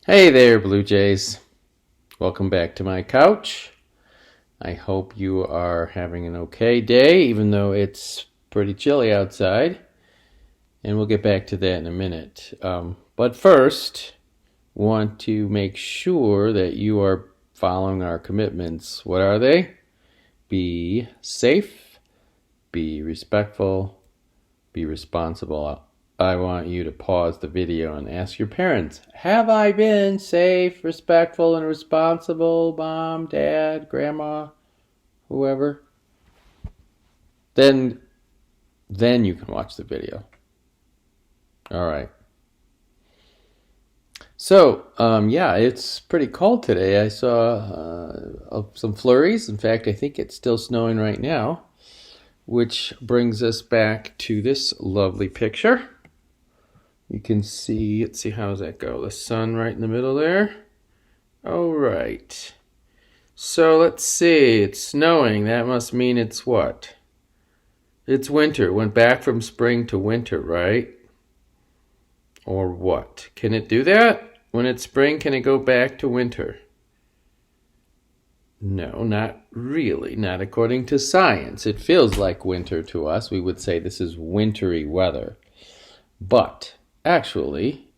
Hey there, Blue Jays. Welcome back to my couch. I hope you are having an okay day, even though it's pretty chilly outside. And we'll get back to that in a minute. But first, want to make sure that you are following our commitments. What are they? Be safe, be respectful, be responsible. I want you to pause the video and ask your parents, have I been safe, respectful, and responsible, mom, dad, grandma, whoever? Then you can watch the video. All right. So, it's pretty cold today. I saw some flurries. In fact, I think it's still snowing right now, which brings us back to this lovely picture. You can see, let's see, how does that go? The sun right in the middle there. All right. So let's see, it's snowing. That must mean it's what? It's winter. It went back from spring to winter, right? Or what? Can it do that? When it's spring, can it go back to winter? No, not really. Not according to science. It feels like winter to us. We would say this is wintry weather. But actually,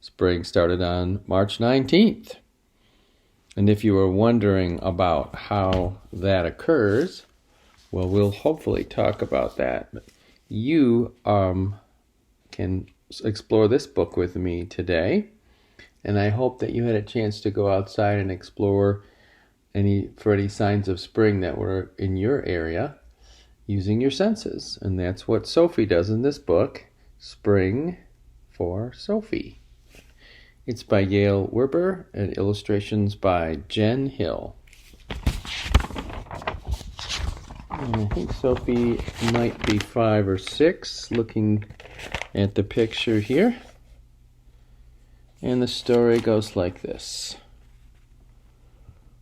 spring started on March 19th. And if you were wondering about how that occurs, well, we'll hopefully talk about that. You can explore this book with me today. And I hope that you had a chance to go outside and explore any signs of spring that were in your area using your senses. And that's what Sophie does in this book, Spring for Sophie. It's by Yale Werber and illustrations by Jen Hill. And I think Sophie might be 5 or 6, looking at the picture here. And the story goes like this.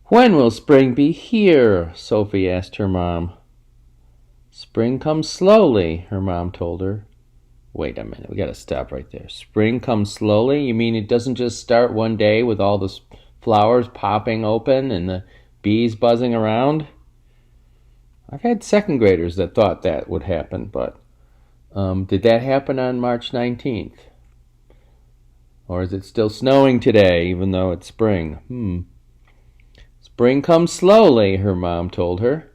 When will spring be here? Sophie asked her mom. Spring comes slowly, her mom told her. Wait a minute, we got to stop right there. Spring comes slowly? You mean it doesn't just start one day with all the flowers popping open and the bees buzzing around? I've had second graders that thought that would happen, but did that happen on March 19th? Or is it still snowing today, even though it's spring? Spring comes slowly, her mom told her.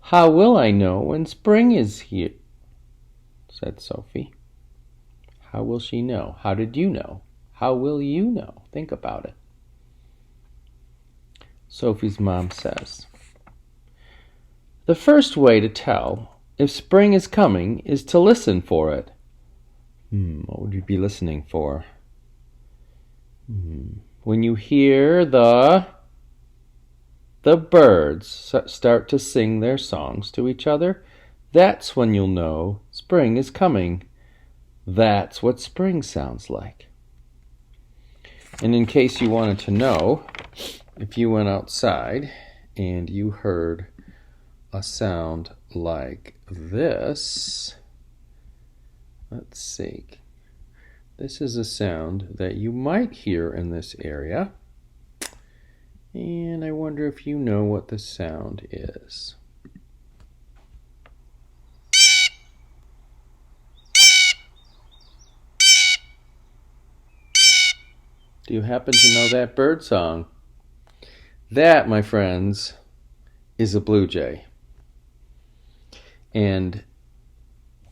How will I know when spring is here? Said Sophie. How will she know? How did you know? How will you know? Think about it. Sophie's mom says, the first way to tell if spring is coming is to listen for it. What would you be listening for? When you hear the birds start to sing their songs to each other, that's when you'll know spring is coming. That's what spring sounds like. And in case you wanted to know, if you went outside and you heard a sound like this, let's see. This is a sound that you might hear in this area. And I wonder if you know what the sound is. Do you happen to know that bird song? That, my friends, is a blue jay. And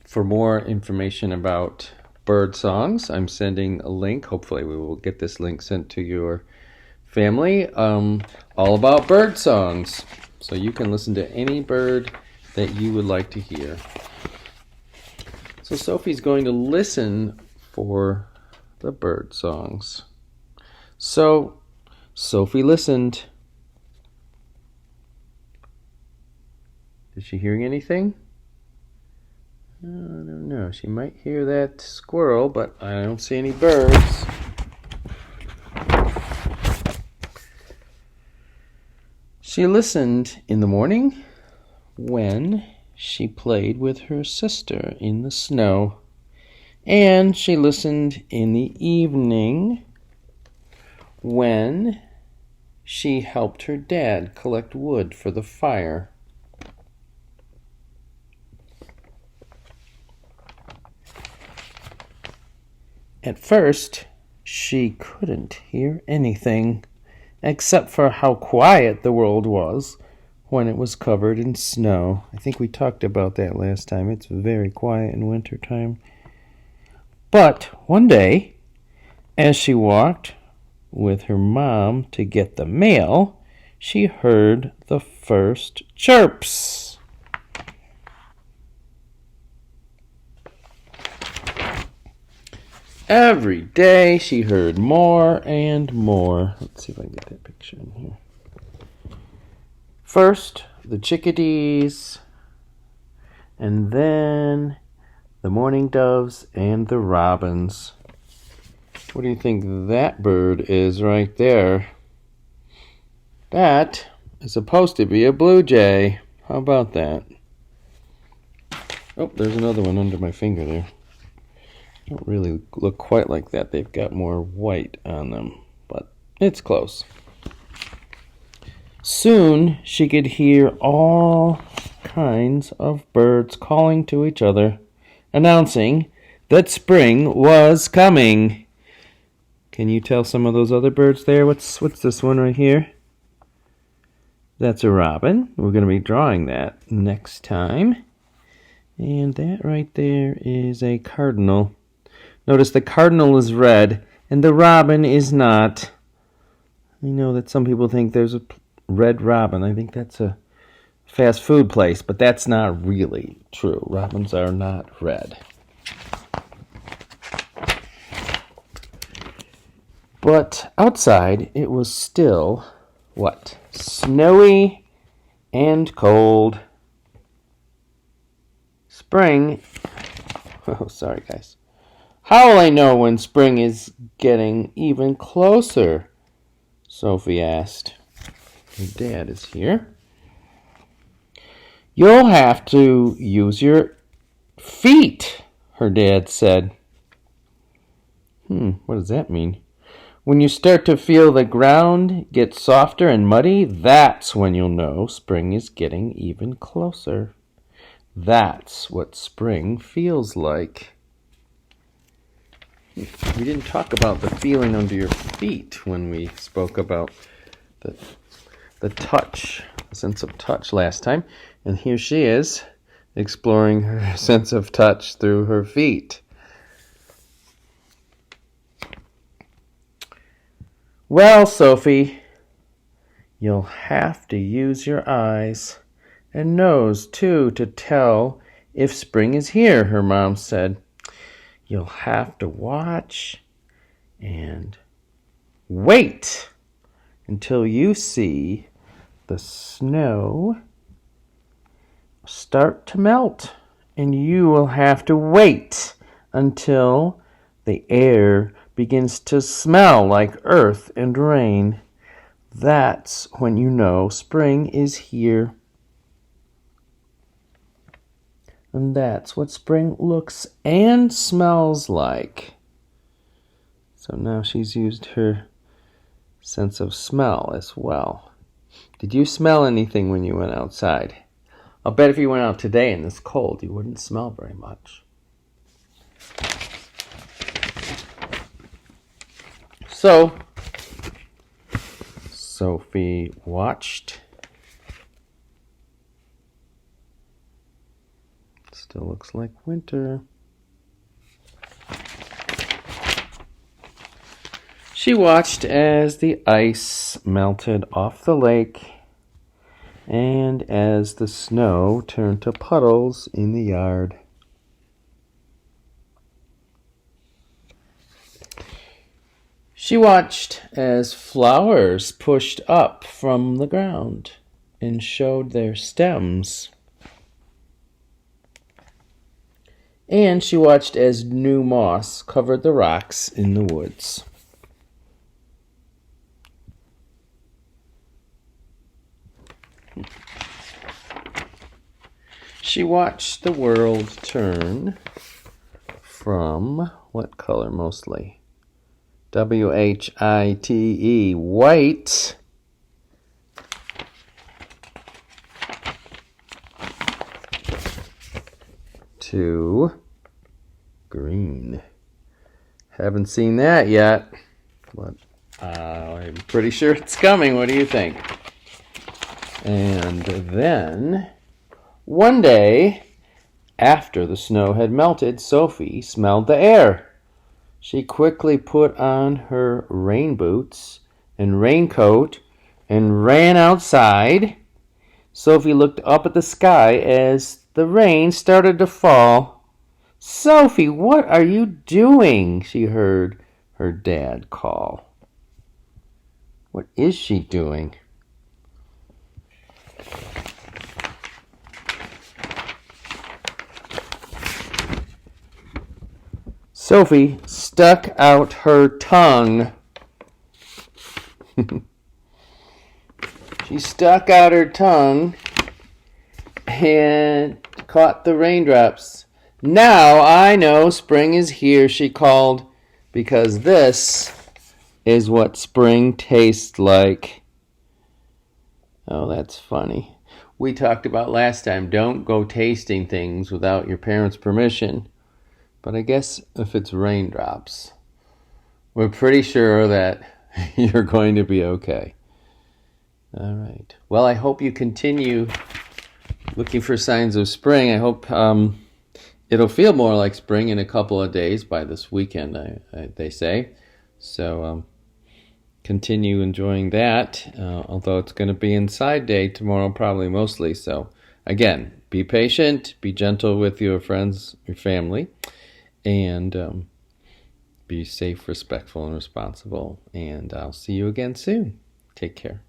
for more information about bird songs, I'm sending a link. Hopefully we will get this link sent to your family, all about bird songs. So you can listen to any bird that you would like to hear. So Sophie's going to listen for the bird songs. So Sophie listened. Is she hearing anything? I don't know. She might hear that squirrel, but I don't see any birds. She listened in the morning when she played with her sister in the snow. And she listened in the evening when she helped her dad collect wood for the fire. At first, she couldn't hear anything, except for how quiet the world was when it was covered in snow. I think we talked about that last time. It's very quiet in wintertime. But one day, as she walked with her mom to get the mail, she heard the first chirps. Every day she heard more and more. Let's see if I can get that picture in here. First, the chickadees, and then the mourning doves and the robins. What do you think that bird is right there? That is supposed to be a blue jay. How about that? Oh, there's another one under my finger there. Don't really look quite like that. They've got more white on them, but it's close. Soon she could hear all kinds of birds calling to each other, announcing that spring was coming. Can you tell some of those other birds there? What's this one right here? That's a robin. We're going to be drawing that next time. And that right there is a cardinal. Notice the cardinal is red and the robin is not. I know that some people think there's a red robin. I think that's a fast food place, but that's not really true. Robins are not red. But outside it was still, what? Snowy and cold. Spring. Oh, sorry guys. How will I know when spring is getting even closer? Sophie asked. Her dad is here. You'll have to use your feet, her dad said. What does that mean? When you start to feel the ground get softer and muddy, that's when you'll know spring is getting even closer. That's what spring feels like. We didn't talk about the feeling under your feet when we spoke about the touch, the sense of touch last time. And here she is, exploring her sense of touch through her feet. Well, Sophie, you'll have to use your eyes and nose, too, to tell if spring is here, her mom said. You'll have to watch and wait until you see the snow start to melt. And you will have to wait until the air begins to smell like earth and rain. That's when you know spring is here. And that's what spring looks and smells like. So now she's used her sense of smell as well. Did you smell anything when you went outside? I'll bet if you went out today in this cold, you wouldn't smell very much. So, Sophie watched. Still looks like winter. She watched as the ice melted off the lake and as the snow turned to puddles in the yard. She watched as flowers pushed up from the ground and showed their stems. And she watched as new moss covered the rocks in the woods. She watched the world turn from what color mostly? W-H-I-T-E, white. To green. Haven't seen that yet, but I'm pretty sure it's coming. What do you think? And then, one day, after the snow had melted, Sophie smelled the air. She quickly put on her rain boots and raincoat and ran outside. Sophie looked up at the sky as the rain started to fall. "Sophie, what are you doing?" she heard her dad call. What is she doing? Sophie stuck out her tongue. She stuck out her tongue and caught the raindrops. "Now I know spring is here," she called, "because this is what spring tastes like." Oh, that's funny. We talked about last time, don't go tasting things without your parents' permission. But I guess if it's raindrops, we're pretty sure that you're going to be okay. All right. Well, I hope you continue looking for signs of spring. I hope it'll feel more like spring in a couple of days by this weekend, they say. So continue enjoying that, although it's going to be inside day tomorrow, probably mostly. So again, be patient, be gentle with your friends, your family, and be safe, respectful, and responsible. And I'll see you again soon. Take care.